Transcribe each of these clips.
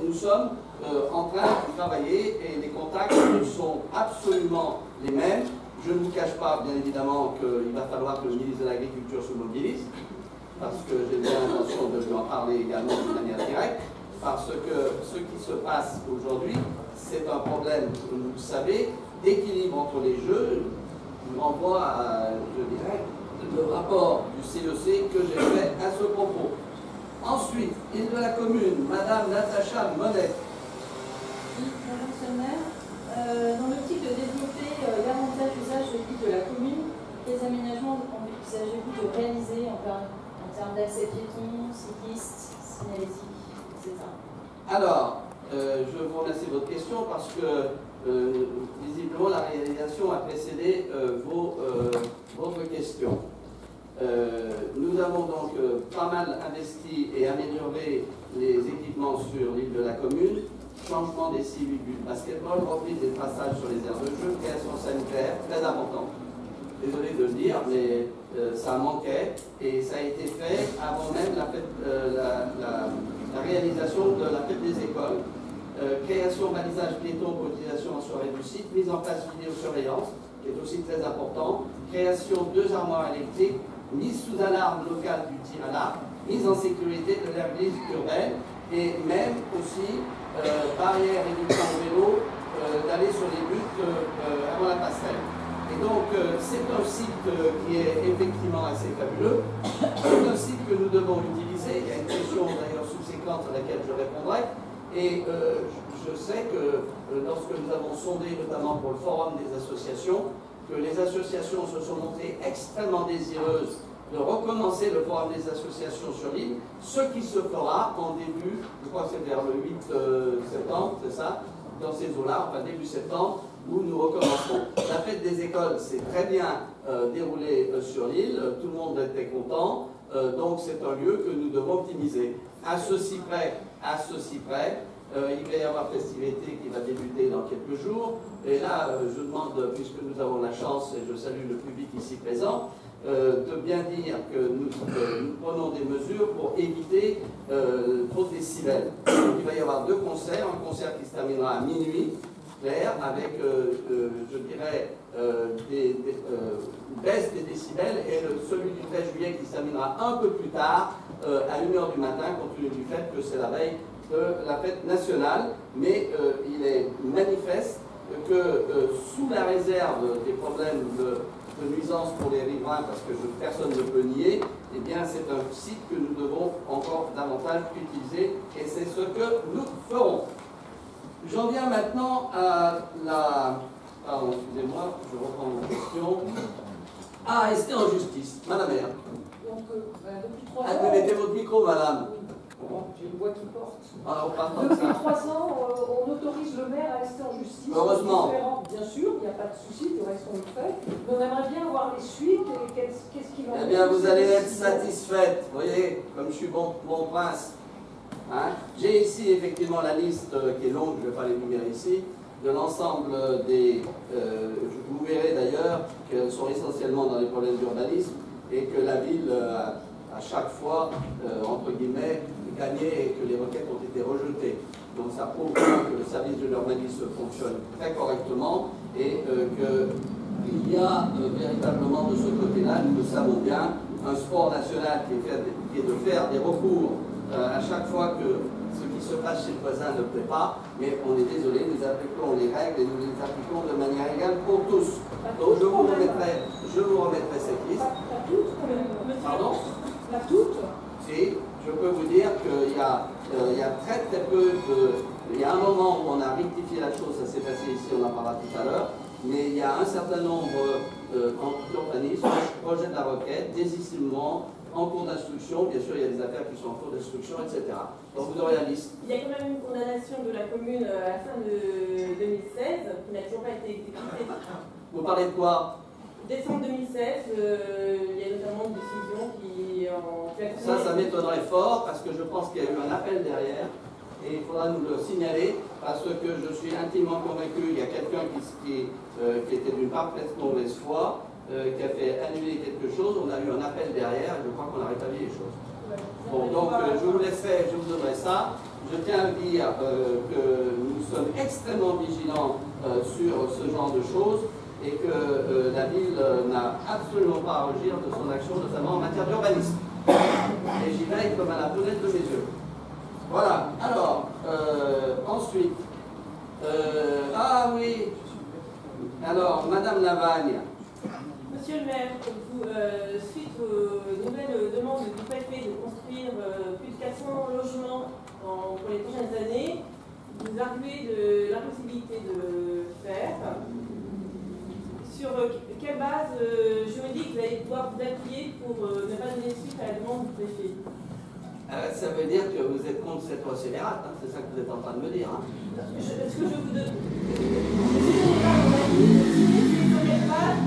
Nous sommes en train de travailler et les contacts sont absolument les mêmes. Je ne vous cache pas, bien évidemment, qu'il va falloir que le ministre de l'Agriculture se mobilise, parce que j'ai bien l'intention de lui en parler également de manière directe, parce que ce qui se passe aujourd'hui, c'est un problème, vous le savez, d'équilibre entre les jeux. Je vous renvoie à, je dirais, le rapport du CEC que j'ai fait à ce propos. Ensuite, île de la commune, Madame Natacha Monet. Madame Sommer, dans l'optique de développer davantage l'usage de l'île de la commune, quels aménagements envisagez-vous de réaliser en termes d'accès piétons, cyclistes, signalétique, etc. Alors, je vous remercie de votre question parce que visiblement la réalisation a précédé votre question. Nous avons donc pas mal investi et amélioré les équipements sur l'île de la commune, changement des cibles du basketball, reprise des passages sur les aires de jeu, création sanitaire, très important. Désolé de le dire, mais ça manquait et ça a été fait avant même la réalisation de la fête des écoles. Création, balisage piéton, cotisation en soirée du site, mise en place vidéosurveillance, qui est aussi très important, création de 2 armoires électriques, mise sous alarme locale du tir à l'arc, mise en sécurité de l'église urbaine et même aussi barrière évitant au vélo d'aller sur les buts avant la passerelle. Et donc c'est un site qui est effectivement assez fabuleux, c'est un site que nous devons utiliser. Il y a une question d'ailleurs subséquente à laquelle je répondrai. Et je sais que lorsque nous avons sondé, notamment pour le forum des associations, que les associations se sont montrées extrêmement désireuses de recommencer le forum des associations sur l'île, ce qui se fera en début, je crois que c'est vers le 8 septembre, c'est ça, dans ces eaux-là, enfin début septembre, où nous recommencerons. La fête des écoles s'est très bien déroulée sur l'île, tout le monde était content, donc c'est un lieu que nous devons optimiser. À ceci près, il va y avoir festivité qui va débuter dans quelques jours. Et là, je demande, puisque nous avons la chance, et je salue le public ici présent, de bien dire que nous prenons des mesures pour éviter trop de décibels. Il va y avoir 2 concerts, un concert qui se terminera à minuit, clair, avec, je dirais, une baisse des décibels, et celui du 13 juillet qui se terminera un peu plus tard, à 1h du matin, compte tenu du fait que c'est la veille de la fête nationale. Mais il est manifeste que sous la réserve des problèmes de nuisance pour les riverains, parce que personne ne peut nier, eh bien c'est un site que nous devons encore davantage utiliser, et c'est ce que nous ferons. J'en viens maintenant à la... Pardon, excusez-moi, je reprends ma question. Ah, rester en justice, madame maire. Donc, depuis 3 ans... Ah, mettez votre micro, madame. Bon, j'ai une voix qui porte. Alors, Depuis 3 ans, on autorise le maire à rester en justice. Heureusement. Bien sûr, il n'y a pas de souci, le reste on le fait. Mais on aimerait bien voir les suites et qu'est-ce qu'il en est. Eh bien, vous allez être satisfaite, vous voyez, comme je suis bon prince. Hein? J'ai ici effectivement la liste qui est longue, je ne vais pas l'énumérer ici, de l'ensemble des... vous verrez d'ailleurs qu'elles sont essentiellement dans les problèmes d'urbanisme et que la ville, à chaque fois, entre guillemets, gagné et que les requêtes ont été rejetées. Donc ça prouve que le service de l'urbanisme fonctionne très correctement et qu'il y a véritablement de ce côté-là, nous le savons bien, un sport national qui est de faire des recours à chaque fois que ce qui se passe chez le voisin ne plaît pas, mais on est désolé, nous appliquons les règles et nous les appliquons de manière égale pour tous. Donc je vous remettrai cette liste. La toute, Pardon? La toute? Si, je peux vous dire qu'il y a très peu de... Il y a un moment où on a rectifié la chose, ça s'est passé ici, on en parlera tout à l'heure, mais il y a un certain nombre d'urbanismes, projets de la requête, désistement, en cours d'instruction, bien sûr il y a des affaires qui sont en cours d'instruction, etc. Donc vous aurez la liste. Il y a quand même une condamnation de la commune à la fin de 2016 qui n'a toujours pas été exécutée. Vous parlez de quoi? Décembre 2016, il y a notamment une décision qui en fait... Ça m'étonnerait fort parce que je pense qu'il y a eu un appel derrière et il faudra nous le signaler parce que je suis intimement convaincu qu'il y a quelqu'un qui était d'une parfaite mauvaise foi, qui a fait annuler quelque chose, on a eu un appel derrière et je crois qu'on a rétabli les choses. Bon, donc je vous donnerai ça. je tiens à dire que nous sommes extrêmement vigilants sur ce genre de choses et que la ville n'a absolument pas à rougir de son action, notamment en matière d'urbanisme. Et j'y veille comme à la fenêtre de mes yeux. Voilà. Alors, ensuite, ah oui, alors, Madame Lavagne. Monsieur le maire, suite aux nouvelles demandes du préfet de construire plus de 400 logements pour les prochaines années, vous arguez de l'impossibilité de faire. Sur quelle base juridique vous allez pouvoir vous appuyer pour ne pas donner suite à la demande du préfet? Ça veut dire que vous êtes contre cette loi scélérate, hein, c'est ça que vous êtes en train de me dire. Hein. Est-ce que je vous donne... Sur quelle base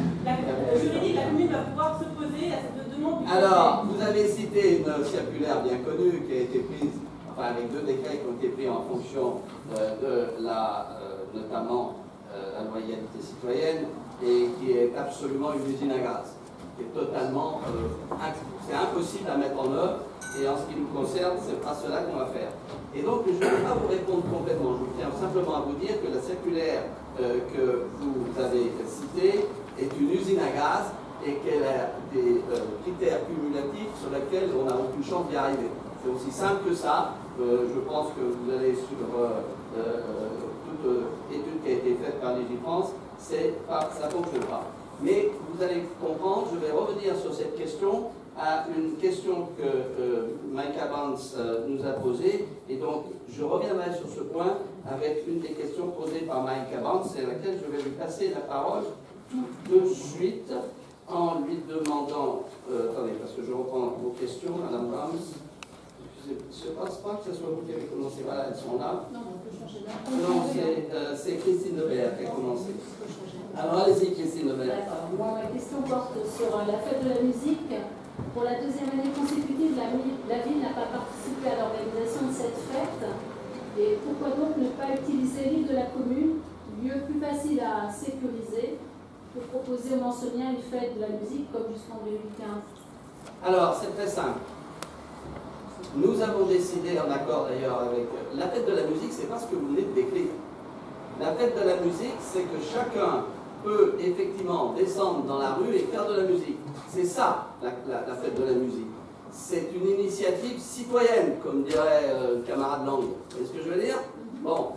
juridique la commune va pouvoir s'opposer à cette demande du préfet? Alors, vous avez cité une circulaire bien connue qui a été prise, enfin avec 2 décrets qui ont été pris en fonction de la, notamment la loi égalité citoyenne, et qui est absolument une usine à gaz, qui est totalement, c'est impossible à mettre en œuvre, et en ce qui nous concerne, c'est pas cela qu'on va faire. Et donc, je ne vais pas vous répondre complètement, je tiens simplement à vous dire que la circulaire que vous avez citée est une usine à gaz, et qu'elle a des critères cumulatifs sur lesquels on n'a aucune chance d'y arriver. C'est aussi simple que ça. Je pense que vous allez sur toute étude qui a été faite par Légifrance, ça ne fonctionne pas. Mais vous allez comprendre, je vais revenir sur cette question à une question que Mike Evans nous a posée, et donc je reviendrai sur ce point avec une des questions posées par Mike Evans, et à laquelle je vais lui passer la parole tout de suite en lui demandant, attendez, parce que je reprends vos questions, Madame Brahms. Je ne pense pas que ce soit vous qui avez commencé. Voilà, elles sont là. Non, on peut changer d'heure. Non, c'est Christine Lebert qui a commencé. Alors, allez-y, Christine Lebert. D'accord. Bon, ma question porte sur la fête de la musique. Pour la 2e année consécutive, la ville n'a pas participé à l'organisation de cette fête. Et pourquoi donc ne pas utiliser l'île de la commune, lieu plus facile à sécuriser, pour proposer aux Manceuniens une fête de la musique comme jusqu'en 2015? Alors, c'est très simple. Nous avons décidé, en accord d'ailleurs avec... La fête de la musique, c'est pas ce que vous venez de décrire. La fête de la musique, c'est que chacun peut effectivement descendre dans la rue et faire de la musique. C'est ça, la fête de la musique. C'est une initiative citoyenne, comme dirait le camarade Lang. Vous voyez ce que je veux dire? Bon,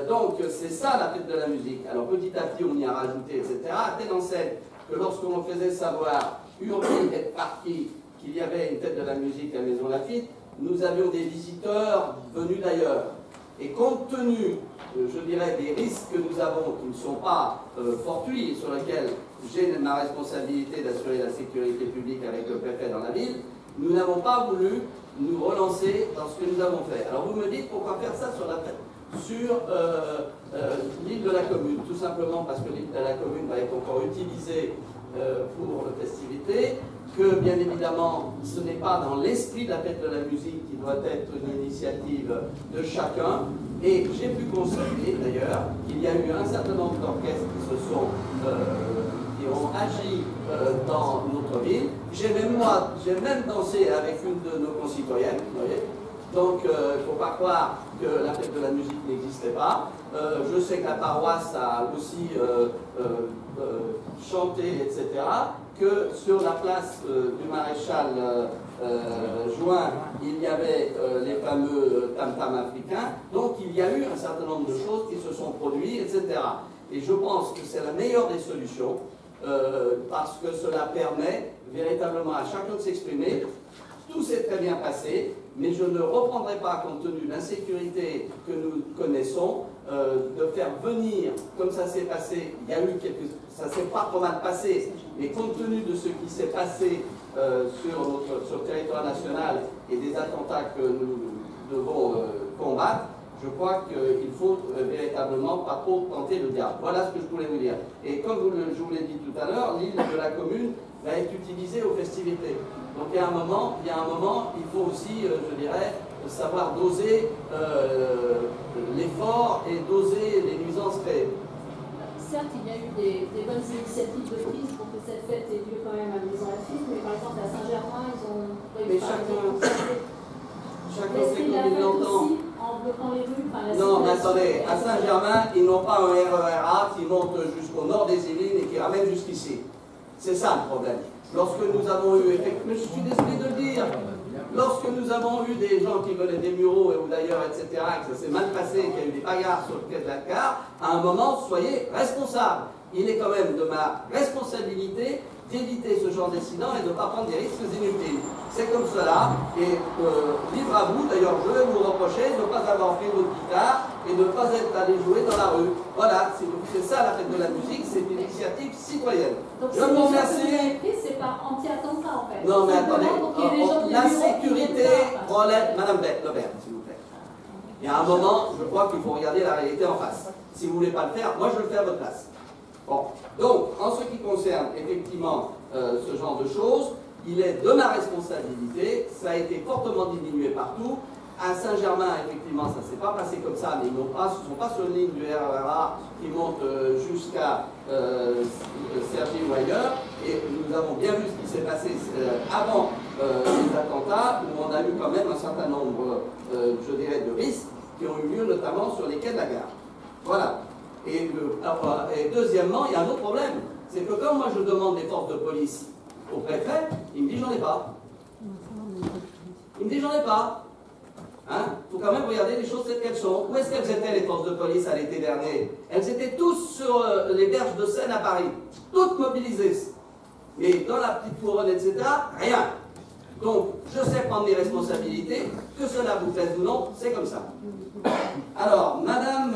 donc c'est ça la fête de la musique. Alors petit à petit, on y a rajouté, etc. À telle enseigne que lorsqu'on faisait savoir, Urbain est parti, qu'il y avait une fête de la musique à Maison Lafitte, nous avions des visiteurs venus d'ailleurs. Et compte tenu, je dirais, des risques que nous avons, qui ne sont pas fortuits, et sur lesquels j'ai ma responsabilité d'assurer la sécurité publique avec le préfet dans la ville, nous n'avons pas voulu nous relancer dans ce que nous avons fait. Alors vous me dites, pourquoi faire ça sur l'île de la commune? Tout simplement parce que l'île de la commune va être encore utilisée pour les festivités, que bien évidemment ce n'est pas dans l'esprit de la fête de la musique qui doit être une initiative de chacun, et j'ai pu constater d'ailleurs qu'il y a eu un certain nombre d'orchestres qui ont agi dans notre ville. J'ai même dansé avec une de nos concitoyennes, vous voyez. Donc il ne faut pas croire que la fête de la musique n'existait pas. Je sais que la paroisse a aussi chanté, etc. Que sur la place du maréchal Juin, il y avait les fameux tam-tam africains. Donc il y a eu un certain nombre de choses qui se sont produites, etc. Et je pense que c'est la meilleure des solutions, parce que cela permet véritablement à chacun de s'exprimer. Tout s'est très bien passé, mais je ne reprendrai pas, compte tenu de l'insécurité que nous connaissons, de faire venir, comme ça s'est passé, il y a eu ça s'est pas trop mal passé, mais compte tenu de ce qui s'est passé sur le territoire national et des attentats que nous devons combattre, je crois qu'il faut véritablement pas trop tenter le diable. Voilà ce que je voulais vous dire. Et comme je vous l'ai dit tout à l'heure, l'île de la commune va être utilisée aux festivités. Donc il y a un moment, il faut aussi, je dirais, savoir doser l'effort et doser les nuisances créées. Certes, il y a eu des bonnes initiatives de prise pour que cette fête ait lieu quand même à Maison Lafitte, mais par exemple à Saint-Germain, ils ont réussi à chacun fait l'esprit de comme la il fête l'entend. aussi en bloquant les rues. Non, mais attendez, à Saint-Germain, ils n'ont pas un RER A qui monte jusqu'au nord des Yvelines et qui ramène jusqu'ici. C'est ça le problème. Lorsque nous avons eu, mais je suis désolé de le dire, lorsque nous avons eu des gens qui venaient des Mureaux ou d'ailleurs, etc., que ça s'est mal passé, qu'il y a eu des bagarres sur le quai de la gare, à un moment, soyez responsables. Il est quand même de ma responsabilité d'éviter ce genre d'incident et de ne pas prendre des risques inutiles. C'est comme cela, et libre à vous, d'ailleurs je vais vous reprocher de ne pas avoir pris votre guitare et de ne pas être allé jouer dans la rue. Voilà, c'est ça la fête de la musique, c'est une initiative citoyenne. Donc je vous remercie. C'est pas anti-attentat en fait. Non mais attendez, la bureaux sécurité relève, Madame Lebert, s'il vous plaît. Il y a un moment, je crois qu'il faut regarder la réalité en face. Si vous ne voulez pas le faire, moi je le fais à votre place. Bon, donc, en ce qui concerne effectivement ce genre de choses, il est de ma responsabilité, ça a été fortement diminué partout. À Saint-Germain, effectivement, ça ne s'est pas passé comme ça, mais ils ne sont pas sur une ligne du RER qui monte jusqu'à Cergy ou ailleurs. Et nous avons bien vu ce qui s'est passé avant les attentats, où on a eu quand même un certain nombre, je dirais, de risques qui ont eu lieu notamment sur les quais de la gare. Voilà. Et deuxièmement, il y a un autre problème, c'est que quand moi je demande des forces de police au préfet, il me dit j'en ai pas. Il me dit j'en ai pas. Il faut quand même regarder les choses telles qu'elles sont. Où est-ce qu'elles étaient les forces de police à l'été dernier? Elles étaient tous sur les berges de Seine à Paris, toutes mobilisées. Mais dans la petite couronne, etc., rien. Donc, je sais prendre mes responsabilités, que cela vous plaise ou non, c'est comme ça. Alors, Madame...